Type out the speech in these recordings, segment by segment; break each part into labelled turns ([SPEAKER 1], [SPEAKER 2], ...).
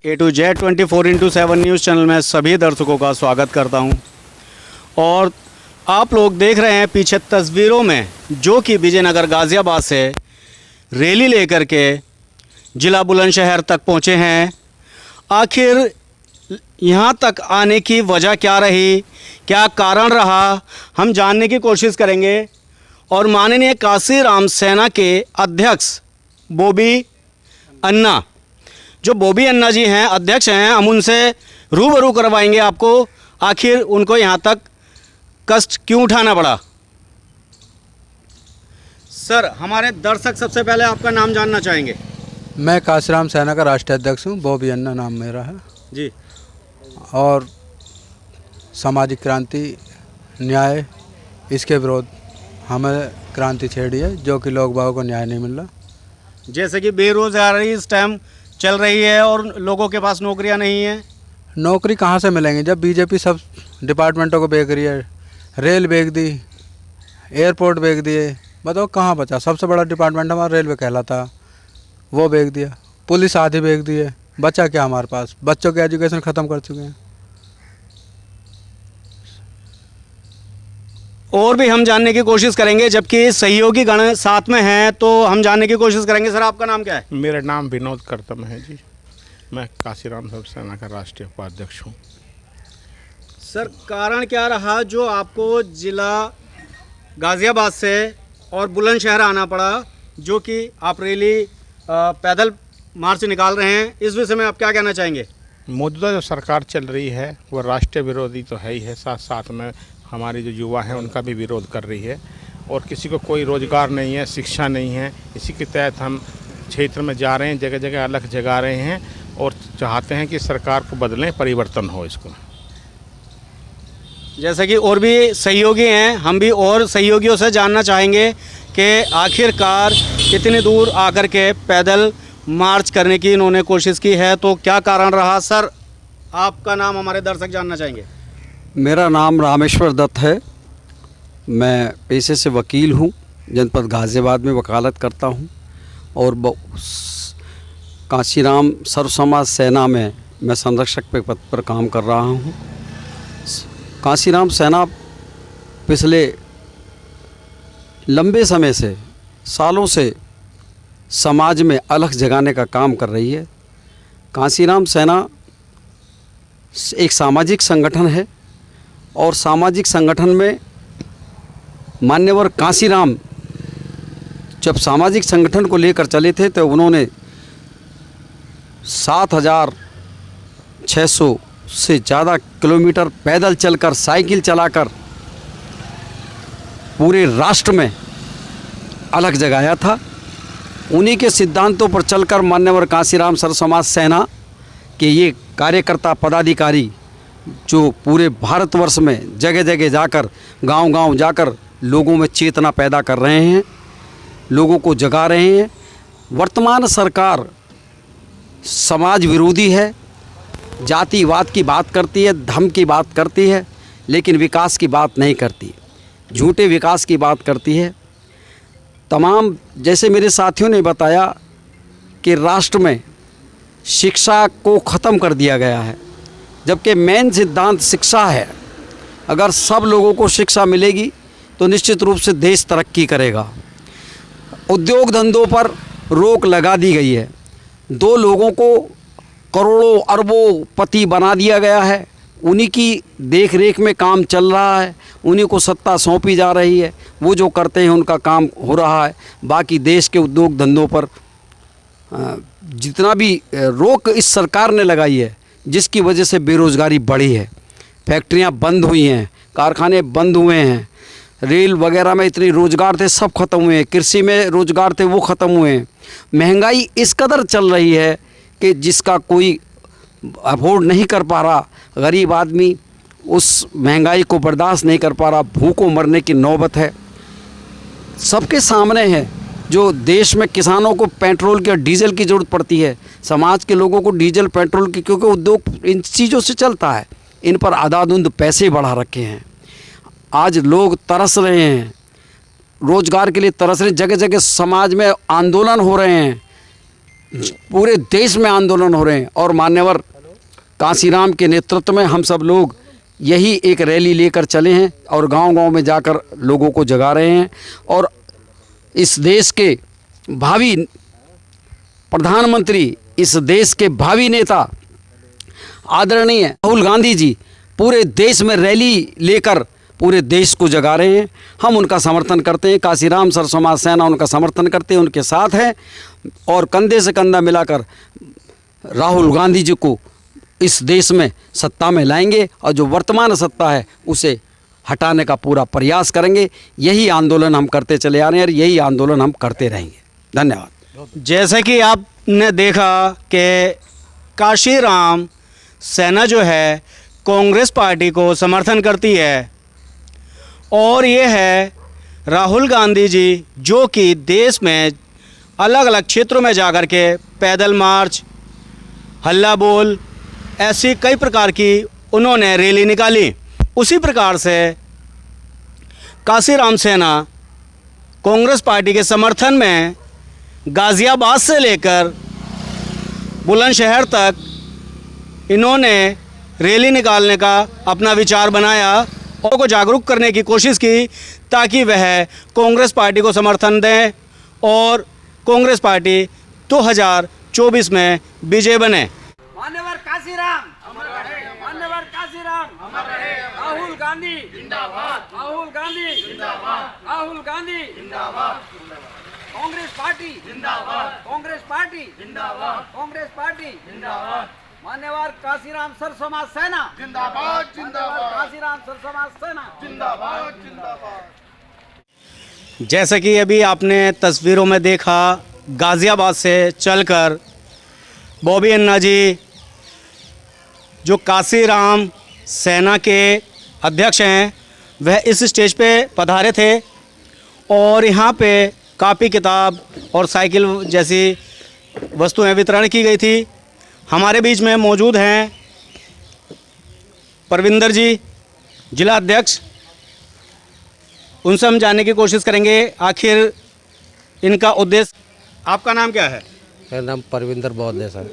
[SPEAKER 1] A to Z 24x7 news channel में सभी दर्शकों का स्वागत करता हूं। और आप लोग देख रहे हैं पीछे तस्वीरों में जो कि विजयनगर गाज़ियाबाद से रैली लेकर के ज़िला बुलंदशहर तक पहुंचे हैं। आखिर यहां तक आने की वजह क्या रही, क्या कारण रहा, हम जानने की कोशिश करेंगे। और माननीय काशीराम सेना के अध्यक्ष बॉबी अन्ना, जो बॉबी अन्ना जी हैं, अध्यक्ष हैं, हम उनसे रूबरू करवाएंगे आपको। आखिर उनको यहाँ तक कष्ट क्यों उठाना पड़ा। सर, हमारे दर्शक सबसे पहले आपका नाम जानना चाहेंगे।
[SPEAKER 2] मैं काशीराम सेना का राष्ट्रीय अध्यक्ष हूँ, बॉबी अन्ना नाम मेरा है
[SPEAKER 1] जी।
[SPEAKER 2] और सामाजिक क्रांति न्याय इसके विरोध हमें क्रांति छेड़ी है, जो कि लोग बागों को न्याय नहीं मिल रहा।
[SPEAKER 1] जैसे कि बेरोजगारी इस टाइम चल रही है और लोगों के पास नौकरियां नहीं हैं।
[SPEAKER 2] नौकरी कहाँ से मिलेंगी जब बीजेपी सब डिपार्टमेंटों को बेच रही है। रेल बेच दी, एयरपोर्ट बेच दिए, बताओ कहाँ बचा। सबसे बड़ा डिपार्टमेंट हमारा रेलवे कहलाता, वो बेच दिया। पुलिस आधी बेच दी है, बचा क्या हमारे पास। बच्चों की एजुकेशन ख़त्म कर चुके हैं।
[SPEAKER 1] और भी हम जानने की कोशिश करेंगे, जबकि सहयोगी गण साथ में हैं तो हम जानने की कोशिश करेंगे। सर, आपका नाम क्या है?
[SPEAKER 3] मेरा नाम विनोद करतम है जी। मैं काशीराम सेना का राष्ट्रीय उपाध्यक्ष हूँ।
[SPEAKER 1] सर, कारण क्या रहा जो आपको ज़िला गाज़ियाबाद से और बुलंदशहर आना पड़ा, जो कि आप रैली पैदल मार्च निकाल रहे हैं, इस विषय में आप क्या कहना चाहेंगे?
[SPEAKER 3] मौजूदा जो सरकार चल रही है वो राष्ट्रीय विरोधी तो है ही है, साथ साथ में हमारी जो युवा हैं उनका भी विरोध कर रही है। और किसी को कोई रोज़गार नहीं है, शिक्षा नहीं है। इसी के तहत हम क्षेत्र में जा रहे हैं, जगह जगह अलग जगा रहे हैं और चाहते हैं कि सरकार को बदलें, परिवर्तन हो इसको।
[SPEAKER 1] जैसे कि और भी सहयोगी हैं, हम भी और सहयोगियों से जानना चाहेंगे कि आखिरकार इतनी दूर आकर के पैदल मार्च करने की इन्होंने कोशिश की है, तो क्या कारण रहा। सर, आपका नाम हमारे दर्शक जानना चाहेंगे।
[SPEAKER 4] मेरा नाम रामेश्वर दत्त है। मैं पेशे से वकील हूँ, जनपद गाज़ियाबाद में वकालत करता हूँ और काशीराम सर्व समाज सेना में मैं संरक्षक के पद पर काम कर रहा हूँ। काशीराम सेना पिछले लंबे समय से, सालों से समाज में अलख जगाने का काम कर रही है। काशीराम सेना एक सामाजिक संगठन है और सामाजिक संगठन में मान्यवर काशीराम जब सामाजिक संगठन को लेकर चले थे तो उन्होंने 7,600 से ज़्यादा किलोमीटर पैदल चलकर, साइकिल चलाकर पूरे राष्ट्र में अलख जगाया था। उन्हीं के सिद्धांतों पर चलकर मान्यवर काशीराम सर्व समाज सेना के ये कार्यकर्ता पदाधिकारी जो पूरे भारतवर्ष में जगह जगह जाकर, गांव-गांव जाकर लोगों में चेतना पैदा कर रहे हैं, लोगों को जगा रहे हैं। वर्तमान सरकार समाज विरोधी है, जातिवाद की बात करती है, धर्म की बात करती है, लेकिन विकास की बात नहीं करती, झूठे विकास की बात करती है। तमाम, जैसे मेरे साथियों ने बताया कि राष्ट्र में शिक्षा को ख़त्म कर दिया गया है, जबकि मेन सिद्धांत शिक्षा है। अगर सब लोगों को शिक्षा मिलेगी तो निश्चित रूप से देश तरक्की करेगा। उद्योग धंधों पर रोक लगा दी गई है। 2 लोगों को करोड़ों अरबों पति बना दिया गया है, उन्हीं की देख रेख में काम चल रहा है, उन्हीं को सत्ता सौंपी जा रही है, वो जो करते हैं उनका काम हो रहा है। बाकी देश के उद्योग धंधों पर जितना भी रोक इस सरकार ने लगाई है, जिसकी वजह से बेरोज़गारी बढ़ी है। फैक्ट्रियां बंद हुई हैं, कारखाने बंद हुए हैं, रेल वगैरह में इतने रोज़गार थे सब ख़त्म हुए हैं, कृषि में रोज़गार थे वो ख़त्म हुए हैं। महंगाई इस कदर चल रही है कि जिसका कोई अफोर्ड नहीं कर पा रहा, गरीब आदमी उस महंगाई को बर्दाश्त नहीं कर पा रहा, भूखों मरने की नौबत है। सबके सामने है जो देश में किसानों को पेट्रोल की और डीजल की ज़रूरत पड़ती है, समाज के लोगों को डीजल पेट्रोल की, क्योंकि उद्योग इन चीज़ों से चलता है, इन पर आधाधुंध पैसे बढ़ा रखे हैं। आज लोग तरस रहे हैं, रोज़गार के लिए तरस रहे, जगह जगह समाज में आंदोलन हो रहे हैं। पूरे देश में आंदोलन हो रहे हैं और मान्यवर कांसीराम के नेतृत्व में हम सब लोग यही एक रैली लेकर चले हैं और गांव-गांव में जाकर लोगों को जगा रहे हैं और इस देश के भावी प्रधानमंत्री, इस देश के भावी नेता आदरणीय राहुल गांधी जी पूरे देश में रैली लेकर पूरे देश को जगा रहे हैं। हम उनका समर्थन करते हैं, कांसीराम सर समाज सेना उनका समर्थन करते हैं, उनके साथ है और कंधे से कंधा मिलाकर राहुल गांधी जी को इस देश में सत्ता में लाएंगे और जो वर्तमान सत्ता है उसे हटाने का पूरा प्रयास करेंगे। यही आंदोलन हम करते चले आ रहे हैं और यही आंदोलन हम करते रहेंगे। धन्यवाद।
[SPEAKER 1] जैसे कि आपने देखा कि कांसीराम सेना जो है कांग्रेस पार्टी को समर्थन करती है और ये है राहुल गांधी जी जो कि देश में अलग अलग क्षेत्रों में जाकर के पैदल मार्च, हल्ला बोल, ऐसी कई प्रकार की उन्होंने रैली निकाली। उसी प्रकार से कांसीराम सेना कांग्रेस पार्टी के समर्थन में गाज़ियाबाद से लेकर बुलंदशहर तक इन्होंने रैली निकालने का अपना विचार बनाया और को जागरूक करने की कोशिश की ताकि वह कांग्रेस पार्टी को समर्थन दें और कांग्रेस पार्टी 2024 में विजय बने।
[SPEAKER 4] मान्यवर कांसीराम अमर रहे, मान्यवर कांसीराम अमर रहे, राहुल गांधी जिंदाबाद, राहुल गांधी जिंदाबाद, राहुल गांधी जिंदाबाद, कांग्रेस पार्टी जिंदाबाद, कांग्रेस पार्टी जिंदाबाद, कांग्रेस पार्टी जिंदाबाद, मान्यवर कांसीराम सर समाज सेना जिंदाबाद, जिंदाबाद, कांसीराम सर समाज सेना जिंदाबाद, जिंदाबाद।
[SPEAKER 1] जैसा कि अभी आपने तस्वीरों में देखा, गाज़ियाबाद से चलकर बॉबी अन्ना जी जो कांसीराम सेना के अध्यक्ष हैं वह इस स्टेज पे पधारे थे और यहाँ पे कापी किताब और साइकिल जैसी वस्तुएं वितरण की गई थी। हमारे बीच में मौजूद हैं परविंदर जी, जिला अध्यक्ष। उनसे हम जानने की कोशिश करेंगे आखिर इनका उद्देश्य। आपका नाम क्या है?
[SPEAKER 5] मेरा नाम परविंदर बौद्ध है सर।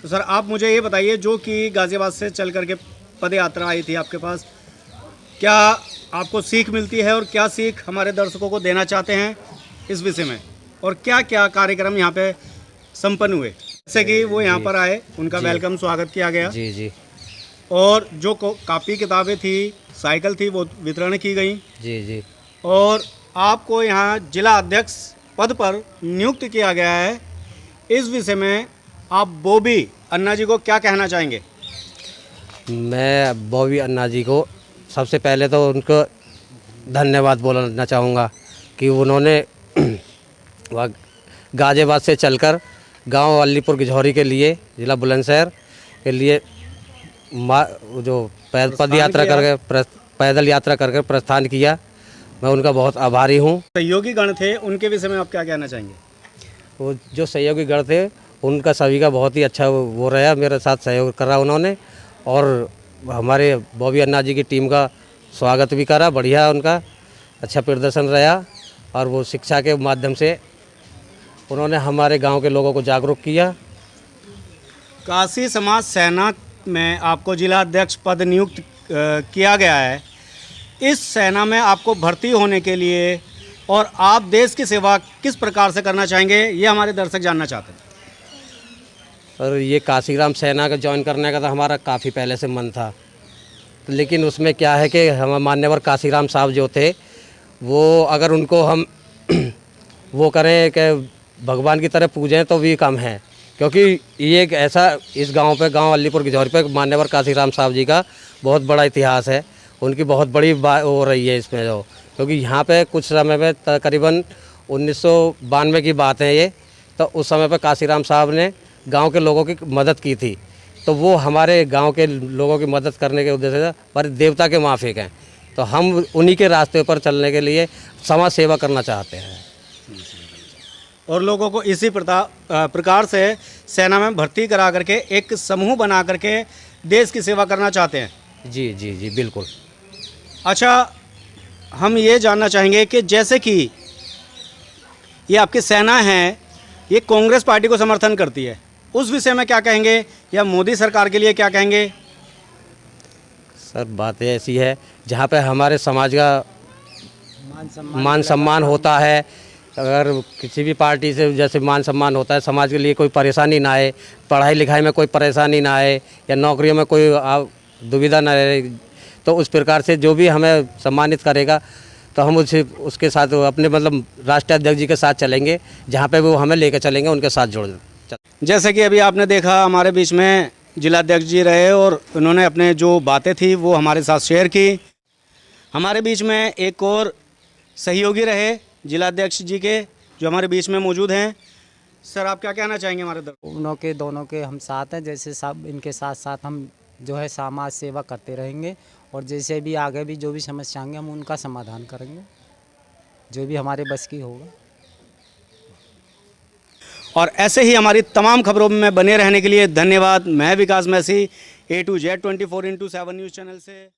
[SPEAKER 1] तो सर आप मुझे ये बताइए, जो कि गाज़ियाबाद से चल करके पद यात्रा आई थी आपके पास, क्या आपको सीख मिलती है और क्या सीख हमारे दर्शकों को देना चाहते हैं इस विषय में, और क्या क्या कार्यक्रम यहाँ पे संपन्न हुए? जैसे कि वो यहाँ पर आए, उनका वेलकम स्वागत किया गया
[SPEAKER 5] जी जी
[SPEAKER 1] और जो कापी किताबें थी, साइकिल थी, वो वितरण की गई
[SPEAKER 5] जी जी
[SPEAKER 1] और आपको यहाँ जिला अध्यक्ष पद पर नियुक्त किया गया है। इस विषय में आप बॉबी अन्ना जी को क्या कहना चाहेंगे?
[SPEAKER 5] मैं बॉबी अन्ना जी को सबसे पहले तो उनको धन्यवाद बोलना चाहूँगा कि उन्होंने गाज़ियाबाद से चलकर गांव अलीपुर गिझौरी के लिए, जिला बुलंदशहर के लिए जो पद यात्रा करके पैदल यात्रा करके प्रस्थान किया। मैं उनका बहुत आभारी हूँ।
[SPEAKER 1] सहयोगी गण थे, उनके विषय में आप क्या कहना चाहेंगे?
[SPEAKER 5] वो जो सहयोगी गण थे उनका सभी का बहुत ही अच्छा वो रहा, मेरे साथ सहयोग करा उन्होंने और हमारे बॉबी अन्ना जी की टीम का स्वागत भी करा। बढ़िया उनका अच्छा प्रदर्शन रहा और वो शिक्षा के माध्यम से उन्होंने हमारे गांव के लोगों को जागरूक किया।
[SPEAKER 1] काशी समाज सेना में आपको जिला अध्यक्ष पद नियुक्त किया गया है। इस सेना में आपको भर्ती होने के लिए और आप देश की सेवा किस प्रकार से करना चाहेंगे, ये हमारे दर्शक जानना चाहते हैं।
[SPEAKER 5] और ये कांसीराम सेना का ज्वाइन करने का तो हमारा काफ़ी पहले से मन था, तो लेकिन उसमें क्या है कि हम मान्यवर कांसीराम साहब जो थे वो अगर उनको हम वो करें कि भगवान की तरह पूजें तो भी कम है, क्योंकि ये एक ऐसा इस गांव पे, गांव अलीपुर गिझौरी पे मान्यवर कांसीराम साहब जी का बहुत बड़ा इतिहास है। उनकी बहुत बड़ी बात हो रही है इसमें जो, क्योंकि यहाँ पे कुछ समय में तकरीबन 1992 की बात है ये, तो उस समय पे कांसीराम साहब ने गांव के लोगों की मदद की थी। तो वो हमारे गांव के लोगों की मदद करने के उद्देश्य से पर देवता के माफिक हैं, तो हम उन्हीं के रास्ते पर चलने के लिए समाज सेवा करना चाहते हैं
[SPEAKER 1] और लोगों को इसी प्रकार से सेना में भर्ती करा करके एक समूह बना करके देश की सेवा करना चाहते हैं।
[SPEAKER 5] जी जी जी बिल्कुल।
[SPEAKER 1] अच्छा, हम ये जानना चाहेंगे कि जैसे कि ये आपकी सेना है, ये कांग्रेस पार्टी को समर्थन करती है, उस विषय में क्या कहेंगे, या मोदी सरकार के लिए क्या कहेंगे?
[SPEAKER 5] सर बात ऐसी है जहाँ पे हमारे समाज का मान सम्मान होता है, अगर किसी भी पार्टी से जैसे मान सम्मान होता है, समाज के लिए कोई परेशानी ना आए, पढ़ाई लिखाई में कोई परेशानी ना आए या नौकरियों में कोई दुविधा ना रहे, तो उस प्रकार से जो भी हमें सम्मानित करेगा तो हम उसके साथ अपने मतलब राष्ट्रीय अध्यक्ष जी के साथ चलेंगे, जहाँ पे वो हमें लेकर चलेंगे उनके साथ जोड़।
[SPEAKER 1] जैसे कि अभी आपने देखा हमारे बीच में जिलाध्यक्ष जी रहे और उन्होंने अपने जो बातें थी वो हमारे साथ शेयर की। हमारे बीच में एक और सहयोगी रहे जिलाध्यक्ष जी के, जो हमारे बीच में मौजूद हैं। सर आप क्या कहना चाहेंगे हमारे दर्शकों?
[SPEAKER 6] दोनों के हम साथ हैं, जैसे सब इनके साथ साथ हम जो है समाज सेवा करते रहेंगे और जैसे भी आगे भी जो भी समस्या होंगी हम उनका समाधान करेंगे, जो भी हमारे बस की होगा।
[SPEAKER 1] और ऐसे ही हमारी तमाम खबरों में बने रहने के लिए धन्यवाद। मैं Vikas Massey, A to Z 24/7 news channel से।